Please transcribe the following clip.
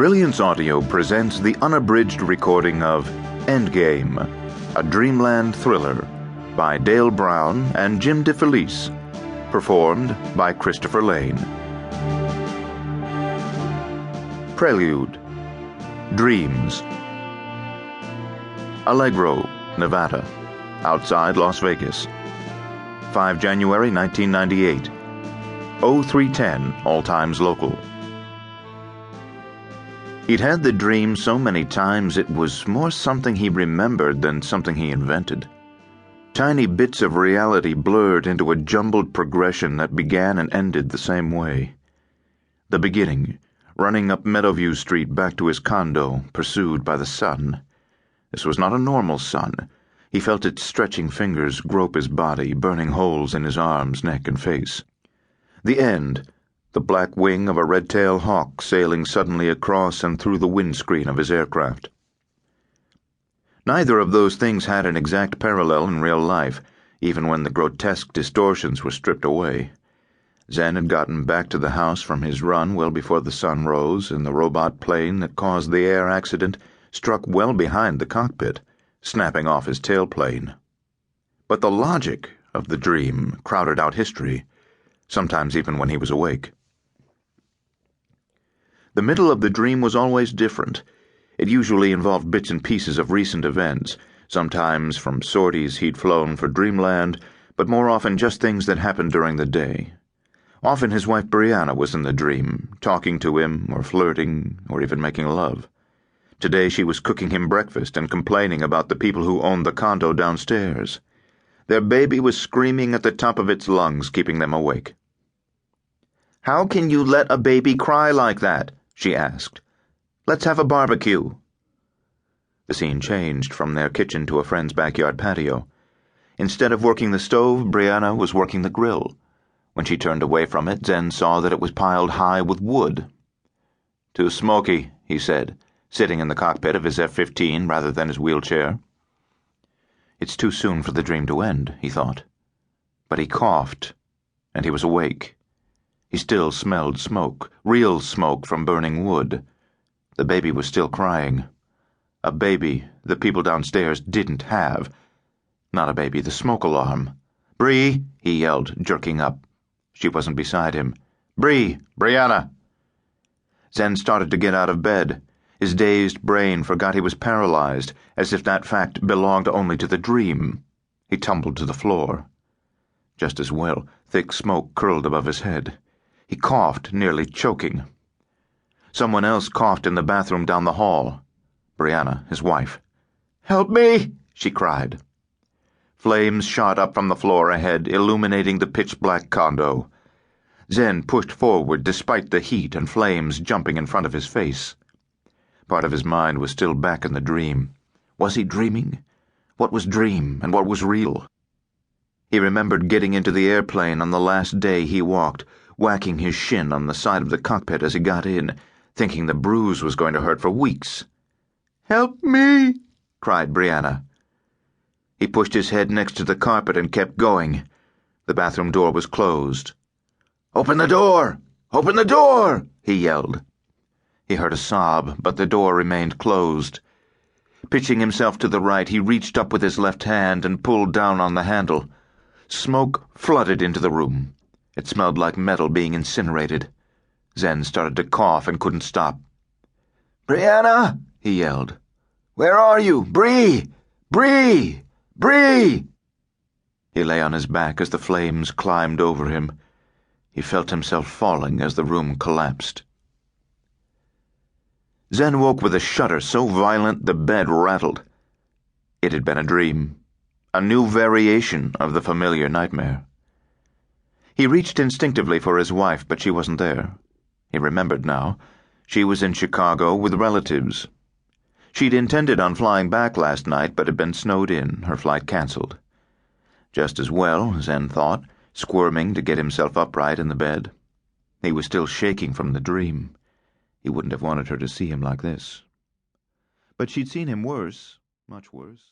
Brilliance Audio presents the unabridged recording of Endgame, a Dreamland thriller by Dale Brown and Jim DeFelice, performed by Christopher Lane. Prelude. Dreams. Allegro, Nevada, outside Las Vegas. 5 January 1998. 0310, all times local. He'd had the dream so many times it was more something he remembered than something he invented. Tiny bits of reality blurred into a jumbled progression that began and ended the same way. The beginning, running up Meadowview Street back to his condo, pursued by the sun. This was not a normal sun. He felt its stretching fingers grope his body, burning holes in his arms, neck, and face. The end. The black wing of a red-tailed hawk sailing suddenly across and through the windscreen of his aircraft. Neither of those things had an exact parallel in real life, even when the grotesque distortions were stripped away. Zen had gotten back to the house from his run well before the sun rose, and the robot plane that caused the air accident struck well behind the cockpit, snapping off his tailplane. But the logic of the dream crowded out history, sometimes even when he was awake. The middle of the dream was always different. It usually involved bits and pieces of recent events, sometimes from sorties he'd flown for Dreamland, but more often just things that happened during the day. Often his wife Brianna was in the dream, talking to him, or flirting, or even making love. Today she was cooking him breakfast and complaining about the people who owned the condo downstairs. Their baby was screaming at the top of its lungs, keeping them awake. "How can you let a baby cry like that?" she asked. "Let's have a barbecue." The scene changed from their kitchen to a friend's backyard patio. Instead of working the stove, Brianna was working the grill. When she turned away from it, Zen saw that it was piled high with wood. "Too smoky," he said, sitting in the cockpit of his F-15 rather than his wheelchair. It's too soon for the dream to end, he thought. But he coughed, and he was awake. He still smelled smoke, real smoke from burning wood. The baby was still crying. A baby the people downstairs didn't have. Not a baby, the smoke alarm. "Bree!" he yelled, jerking up. She wasn't beside him. "Bree! Brianna!" Zen started to get out of bed. His dazed brain forgot he was paralyzed, as if that fact belonged only to the dream. He tumbled to the floor. Just as well, thick smoke curled above his head. He coughed, nearly choking. Someone else coughed in the bathroom down the hall. Brianna, his wife. "Help me!" she cried. Flames shot up from the floor ahead, illuminating the pitch-black condo. Zen pushed forward despite the heat and flames jumping in front of his face. Part of his mind was still back in the dream. Was he dreaming? What was dream and what was real? He remembered getting into the airplane on the last day he walked, whacking his shin on the side of the cockpit as he got in, thinking the bruise was going to hurt for weeks. "Help me!" cried Brianna. He pushed his head next to the carpet and kept going. The bathroom door was closed. "Open the door! Open the door!" he yelled. He heard a sob, but the door remained closed. Pitching himself to the right, he reached up with his left hand and pulled down on the handle. Smoke flooded into the room. It smelled like metal being incinerated. Zen started to cough and couldn't stop. "Brianna!" he yelled. "Where are you? Bree! Bree! Bree!" He lay on his back as the flames climbed over him. He felt himself falling as the room collapsed. Zen woke with a shudder so violent the bed rattled. It had been a dream, a new variation of the familiar nightmare. He reached instinctively for his wife, but she wasn't there. He remembered now. She was in Chicago with relatives. She'd intended on flying back last night, but had been snowed in, her flight canceled. Just as well, Zen thought, squirming to get himself upright in the bed. He was still shaking from the dream. He wouldn't have wanted her to see him like this. But she'd seen him worse, much worse.